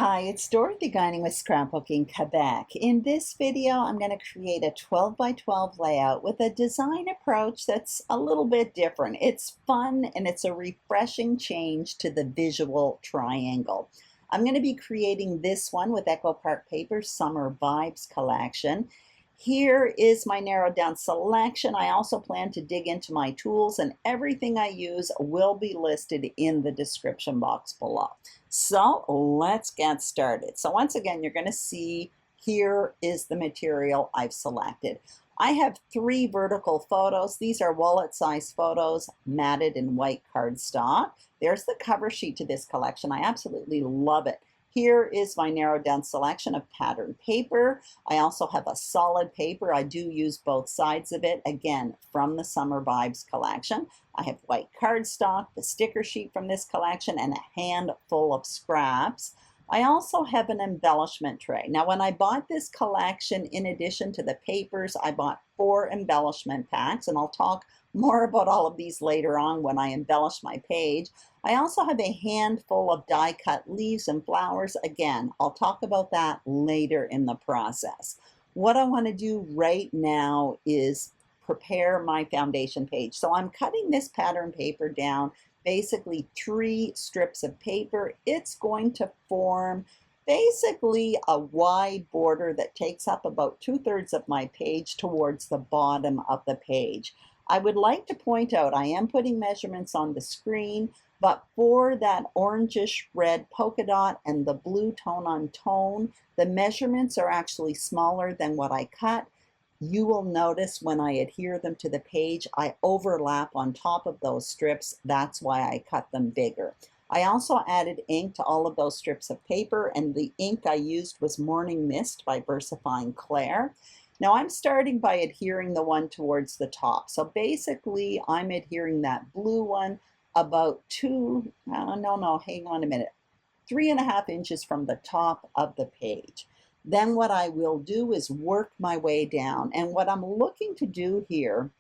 Hi, it's Dorothy Guining with Scrapbooking Quebec. In this video, I'm going to create a 12 by 12 layout with a design approach that's a little bit different. It's fun and it's a refreshing change to the visual triangle. I'm going to be creating this one with Echo Park Paper Summer Vibes collection. Here is my narrowed down selection. I also plan to dig into my tools, and everything I use will be listed in the description box below. So let's get started. So once again, you're going to see here is the material I've selected. I have 3 vertical photos. These are wallet size photos matted in white cardstock. There's the cover sheet to this collection. I absolutely love it. Here is my narrowed down selection of pattern paper. I also have a solid paper. I do use both sides of it, again, from the Summer Vibes collection. I have white cardstock, the sticker sheet from this collection, and a handful of scraps. I also have an embellishment tray. Now, when I bought this collection, in addition to the papers, I bought 4 embellishment packs, and I'll talk more about all of these later on when I embellish my page. I also have a handful of die cut leaves and flowers. Again, I'll talk about that later in the process. What I want to do right now is prepare my foundation page. So I'm cutting this pattern paper down, basically 3 strips of paper. It's going to form basically a wide border that takes up about 2/3 of my page towards the bottom of the page. I would like to point out I am putting measurements on the screen, but for that orangish red polka dot and the blue tone on tone, the measurements are actually smaller than what I cut. You will notice when I adhere them to the page, I overlap on top of those strips. That's why I cut them bigger. I also added ink to all of those strips of paper, and the ink I used was Morning Mist by Versifying Claire. Now I'm starting by adhering the one towards the top. So basically I'm adhering that blue one about 3.5 inches from the top of the page. Then what I will do is work my way down. And what I'm looking to do here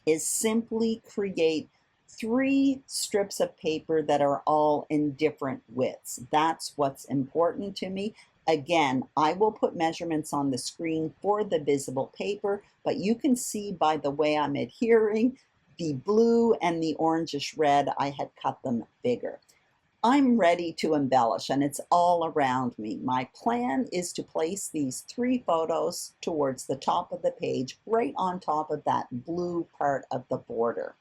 is simply create 3 strips of paper that are all in different widths. That's what's important to me. Again, I will put measurements on the screen for the visible paper, but you can see by the way I'm adhering, the blue and the orangish red, I had cut them bigger. I'm ready to embellish, and it's all around me. My plan is to place these 3 photos towards the top of the page, right on top of that blue part of the border.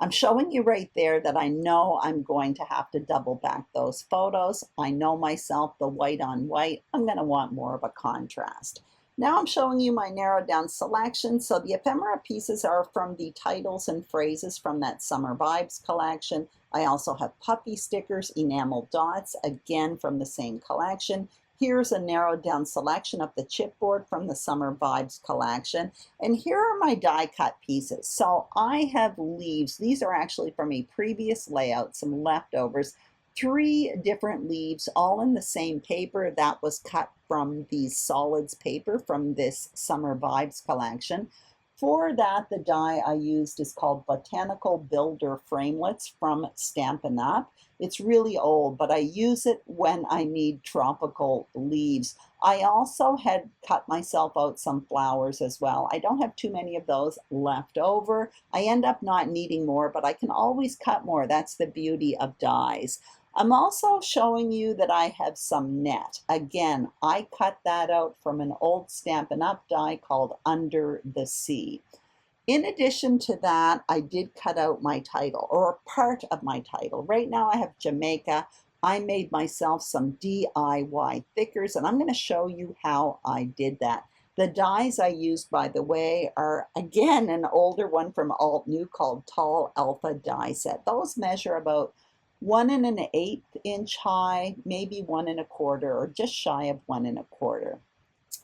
I'm showing you right there that I know I'm going to have to double back those photos. I know myself, the white on white, I'm going to want more of a contrast. Now I'm showing you my narrowed down selection. So the ephemera pieces are from the titles and phrases from that Summer Vibes collection. I also have Puffy stickers, enamel dots, again from the same collection. Here's a narrowed down selection of the chipboard from the Summer Vibes collection. And here are my die cut pieces. So I have leaves. These are actually from a previous layout, some leftovers. 3 different leaves, all in the same paper that was cut from these solids paper from this Summer Vibes collection. For that, the die I used is called Botanical Builder Framelits from Stampin' Up. It's really old, but I use it when I need tropical leaves. I also had cut myself out some flowers as well. I don't have too many of those left over. I end up not needing more, but I can always cut more. That's the beauty of dies. I'm also showing you that I have some net. Again, I cut that out from an old Stampin' Up die called Under the Sea. In addition to that, I did cut out my title, or a part of my title. Right now I have Jamaica. I made myself some DIY thickers, and I'm going to show you how I did that. The dies I used, by the way, are again an older one from Altenew called Tall Alpha Die Set. Those measure about 1 1/8 inch high, maybe 1 1/4, or just shy of 1 1/4.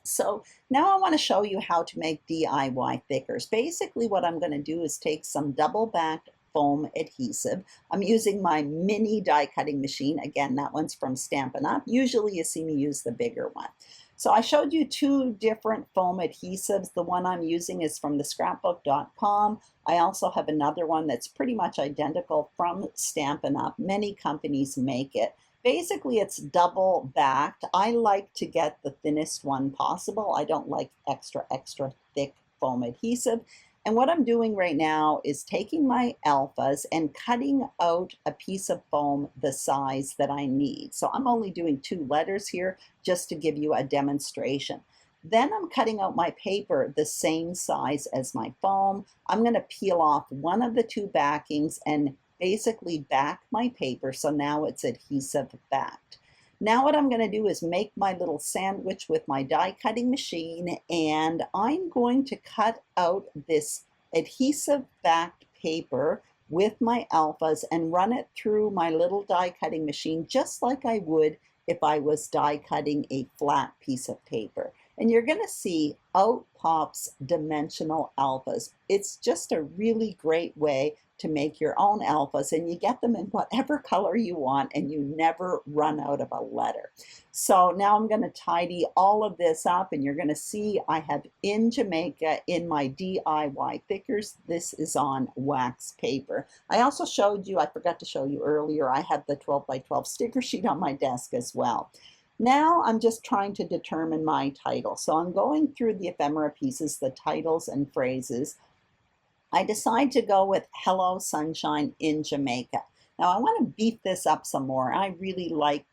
So now I want to show you how to make DIY thickers. Basically what I'm going to do is take some double-backed foam adhesive. I'm using my mini die cutting machine. Again, that one's from Stampin' Up. Usually you see me use the bigger one. So I showed you 2 different foam adhesives. The one I'm using is from the scrapbook.com. I also have another one that's pretty much identical from Stampin' Up. Many companies make it. Basically, it's double backed. I like to get the thinnest one possible. I don't like extra thick foam adhesive. And what I'm doing right now is taking my alphas and cutting out a piece of foam the size that I need. So I'm only doing 2 letters here just to give you a demonstration. Then I'm cutting out my paper the same size as my foam. I'm going to peel off one of the 2 backings and basically back my paper, so now it's adhesive backed. Now what I'm going to do is make my little sandwich with my die cutting machine, and I'm going to cut out this adhesive backed paper with my alphas and run it through my little die cutting machine just like I would if I was die cutting a flat piece of paper. And you're going to see out pops dimensional alphas. It's just a really great way to make your own alphas, and you get them in whatever color you want and you never run out of a letter. So now I'm going to tidy all of this up, and you're going to see I have in Jamaica in my DIY thickers. This is on wax paper. I also showed you, I forgot to show you earlier, I have the 12 by 12 sticker sheet on my desk as well. Now I'm just trying to determine my title. So I'm going through the ephemera pieces, the titles and phrases. I decide to go with Hello Sunshine in Jamaica. Now I want to beef this up some more. I really like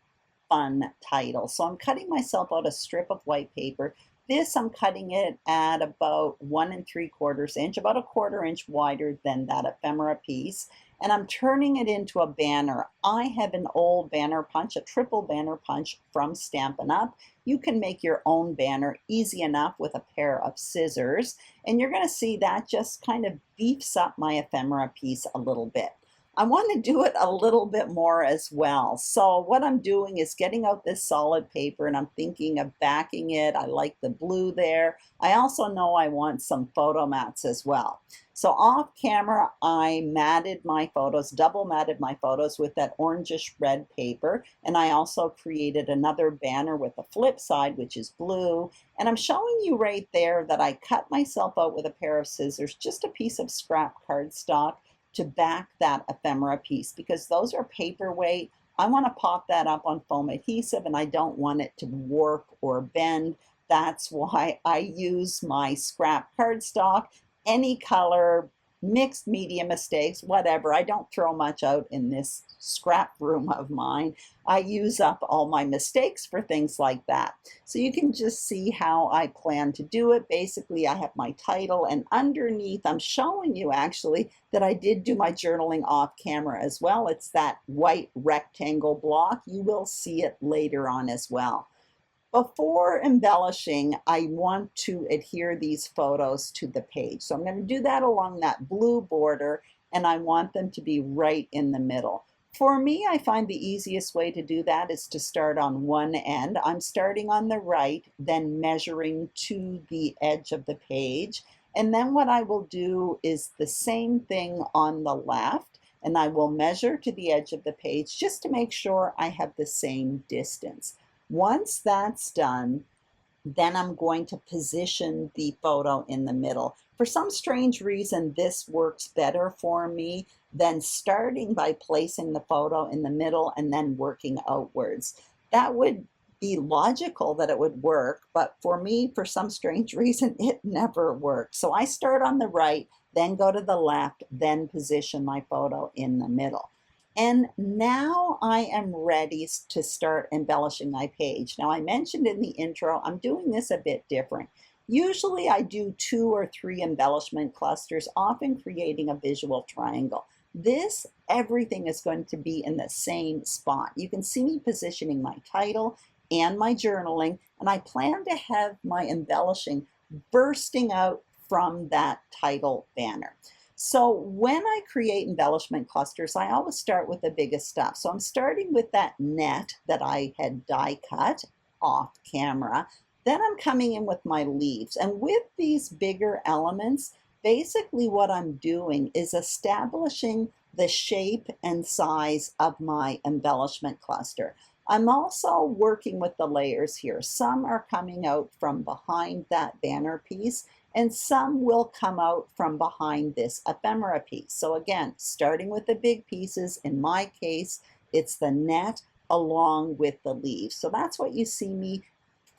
fun titles. So I'm cutting myself out a strip of white paper. This I'm cutting it at about 1 3/4 inch, about a 1/4 inch wider than that ephemera piece. And I'm turning it into a banner. I have an old banner punch, a triple banner punch from Stampin' Up. You can make your own banner easy enough with a pair of scissors. And you're going to see that just kind of beefs up my ephemera piece a little bit. I want to do it a little bit more as well. So what I'm doing is getting out this solid paper, and I'm thinking of backing it. I like the blue there. I also know I want some photo mats as well. So off camera, I matted my photos, double matted my photos with that orangish red paper. And I also created another banner with the flip side, which is blue. And I'm showing you right there that I cut myself out with a pair of scissors, just a piece of scrap cardstock, to back that ephemera piece, because those are paperweight. I want to pop that up on foam adhesive, and I don't want it to warp or bend. That's why I use my scrap cardstock, any color, mixed media mistakes, whatever. I don't throw much out in this scrap room of mine. I use up all my mistakes for things like that. So you can just see how I plan to do it. Basically, I have my title, and underneath I'm showing you actually that I did do my journaling off camera as well. It's that white rectangle block. You will see it later on as well. Before embellishing, I want to adhere these photos to the page. So I'm going to do that along that blue border, and I want them to be right in the middle. For me, I find the easiest way to do that is to start on one end. I'm starting on the right, then measuring to the edge of the page. And then what I will do is the same thing on the left, and I will measure to the edge of the page just to make sure I have the same distance. Once that's done, then I'm going to position the photo in the middle. For some strange reason, this works better for me than starting by placing the photo in the middle and then working outwards. That would be logical that it would work, but for me, for some strange reason, it never works. So I start on the right, then go to the left, then position my photo in the middle. And now I am ready to start embellishing my page. Now I mentioned in the intro, I'm doing this a bit different. Usually I do 2 or 3 embellishment clusters, often creating a visual triangle. This, everything is going to be in the same spot. You can see me positioning my title and my journaling, and I plan to have my embellishing bursting out from that title banner. So when I create embellishment clusters, I always start with the biggest stuff. So I'm starting with that net that I had die cut off camera. Then I'm coming in with my leaves. And with these bigger elements, basically what I'm doing is establishing the shape and size of my embellishment cluster. I'm also working with the layers here. Some are coming out from behind that banner piece, and some will come out from behind this ephemera piece. So again, starting with the big pieces, in my case, it's the net, along with the leaves. So that's what you see me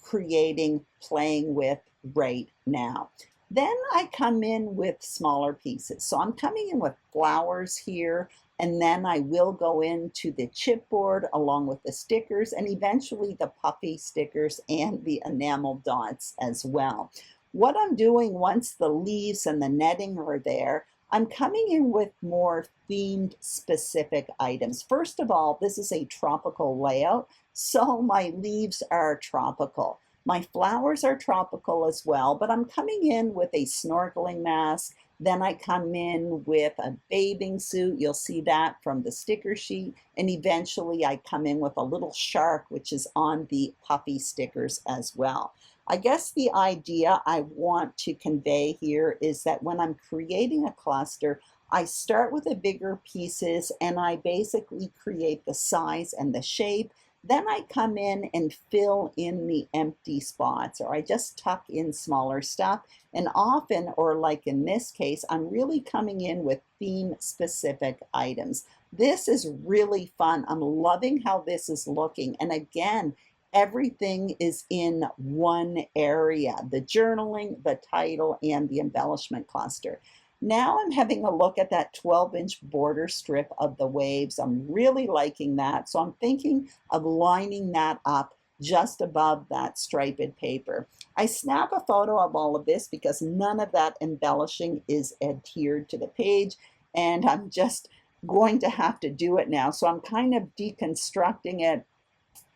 creating, playing with right now. Then I come in with smaller pieces. So I'm coming in with flowers here, and then I will go into the chipboard along with the stickers and eventually the puffy stickers and the enamel dots as well. What I'm doing once the leaves and the netting are there, I'm coming in with more themed specific items. First of all, this is a tropical layout, so my leaves are tropical. My flowers are tropical as well, but I'm coming in with a snorkeling mask. Then I come in with a bathing suit. You'll see that from the sticker sheet. And eventually I come in with a little shark, which is on the puffy stickers as well. I guess the idea I want to convey here is that when I'm creating a cluster, I start with the bigger pieces and I basically create the size and the shape. Then I come in and fill in the empty spots, or I just tuck in smaller stuff. And often, or like in this case, I'm really coming in with theme specific items. This is really fun. I'm loving how this is looking. And again, everything is in one area: the journaling, the title, and the embellishment cluster. Now I'm having a look at that 12-inch border strip of the waves. I'm really liking that. So I'm thinking of lining that up just above that striped paper. I snap a photo of all of this because none of that embellishing is adhered to the page, and I'm just going to have to do it now. So I'm kind of deconstructing it.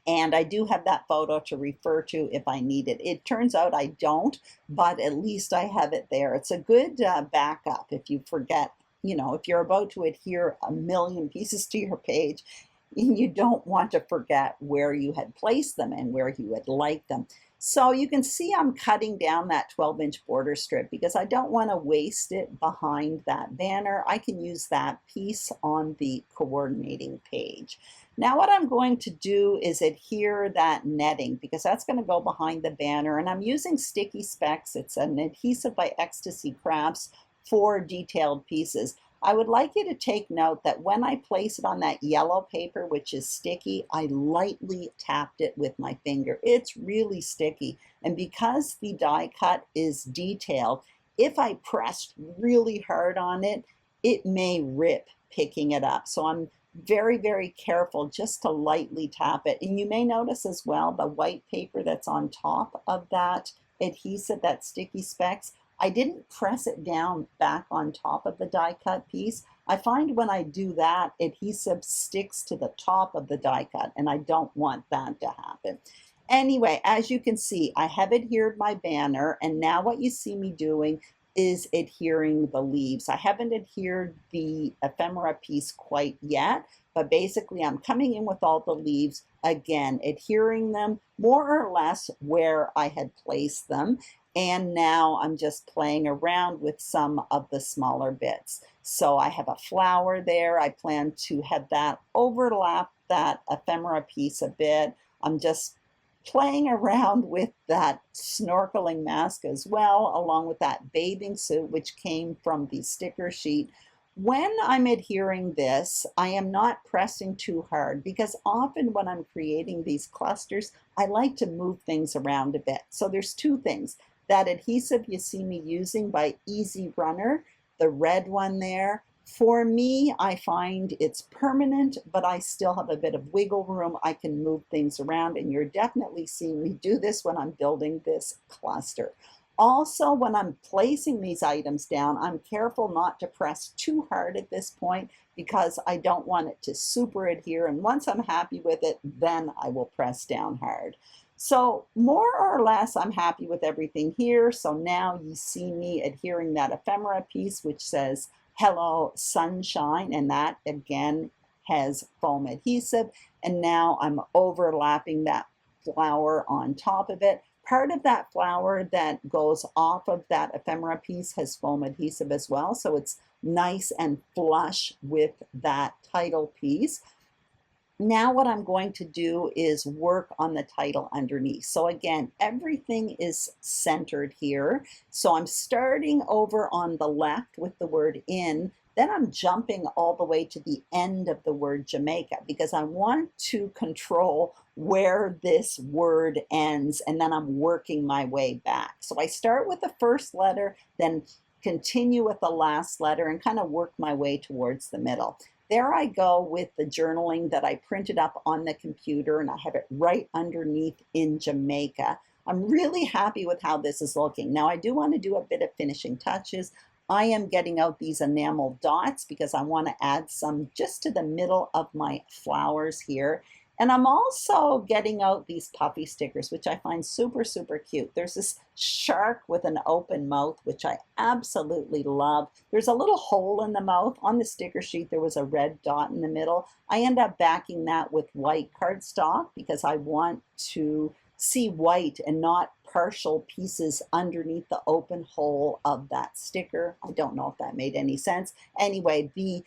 And I do have that photo to refer to if I need it. It turns out I don't, but at least I have it there. It's a good backup if you forget, if you're about to adhere a million pieces to your page, you don't want to forget where you had placed them and where you had liked them. So you can see I'm cutting down that 12-inch border strip because I don't want to waste it behind that banner. I can use that piece on the coordinating page. Now what I'm going to do is adhere that netting because that's going to go behind the banner, and I'm using sticky Specks. It's an adhesive by Ecstasy Crafts for detailed pieces. I would like you to take note that when I place it on that yellow paper, which is sticky, I lightly tapped it with my finger. It's really sticky, and because the die cut is detailed, if I pressed really hard on it, it may rip picking it up. So I'm very, very careful just to lightly tap it. And you may notice as well the white paper that's on top of that adhesive, that sticky Specks, I didn't press it down back on top of the die cut piece. I find when I do that, adhesive sticks to the top of the die cut, and I don't want that to happen. Anyway, as you can see, I have adhered my banner, and now what you see me doing is adhering the leaves. I haven't adhered the ephemera piece quite yet, but basically I'm coming in with all the leaves, again, adhering them more or less where I had placed them. And now I'm just playing around with some of the smaller bits. So I have a flower there. I plan to have that overlap that ephemera piece a bit. I'm just playing around with that snorkeling mask as well, along with that bathing suit, which came from the sticker sheet. When I'm adhering this, I am not pressing too hard because often when I'm creating these clusters, I like to move things around a bit. So there's two things. That adhesive you see me using by Easy Runner, the red one there, for me, I find it's permanent, but I still have a bit of wiggle room. I can move things around, and you're definitely seeing me do this when I'm building this cluster. Also, when I'm placing these items down, I'm careful not to press too hard at this point because I don't want it to super adhere. And once I'm happy with it, then I will press down hard. So more or less, I'm happy with everything here. So now you see me adhering that ephemera piece, which says, Hello Sunshine, and that again has foam adhesive. And now I'm overlapping that flower on top of it. Part of that flower that goes off of that ephemera piece has foam adhesive as well, so it's nice and flush with that title piece. Now what I'm going to do is work on the title underneath. So again, everything is centered here. So I'm starting over on the left with the word in, Then I'm jumping all the way to the end of the word Jamaica because I want to control where this word ends, and then I'm working my way back. So I start with the first letter, then continue with the last letter and kind of work my way towards the middle. There I go with the journaling that I printed up on the computer, and I have it right underneath in Jamaica. I'm really happy with how this is looking. Now I do want to do a bit of finishing touches. I am getting out these enamel dots because I want to add some just to the middle of my flowers here. And I'm also getting out these puffy stickers, which I find super, super cute. There's this shark with an open mouth, which I absolutely love. There's a little hole in the mouth. On the sticker sheet, there was a red dot in the middle. I end up backing that with white cardstock because I want to see white and not partial pieces underneath the open hole of that sticker. I don't know if that made any sense. Anyway, the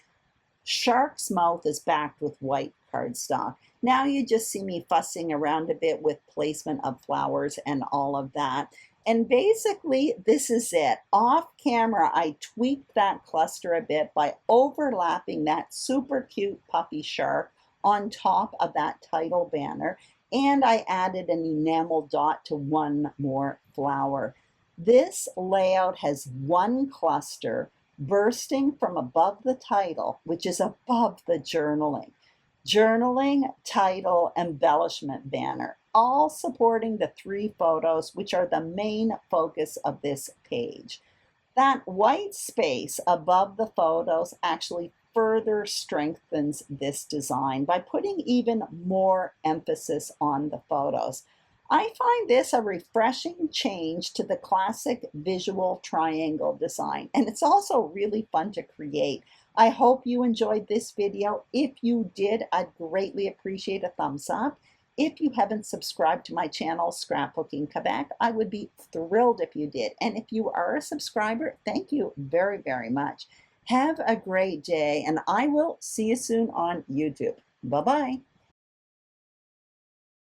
shark's mouth is backed with white cardstock. Now you just see me fussing around a bit with placement of flowers and all of that. And basically, this is it. Off camera, I tweaked that cluster a bit by overlapping that super cute puffy shark on top of that title banner. And I added an enamel dot to one more flower. This layout has one cluster bursting from above the title, which is above the journaling. Journaling, title, embellishment banner, all supporting the three photos, which are the main focus of this page. That white space above the photos actually further strengthens this design by putting even more emphasis on the photos. I find this a refreshing change to the classic visual triangle design, and it's also really fun to create. I hope you enjoyed this video. If you did, I'd greatly appreciate a thumbs up. If you haven't subscribed to my channel, Scrapbooking Quebec, I would be thrilled if you did. And if you are a subscriber, thank you very, very much. Have a great day, and I will see you soon on YouTube. Bye-bye.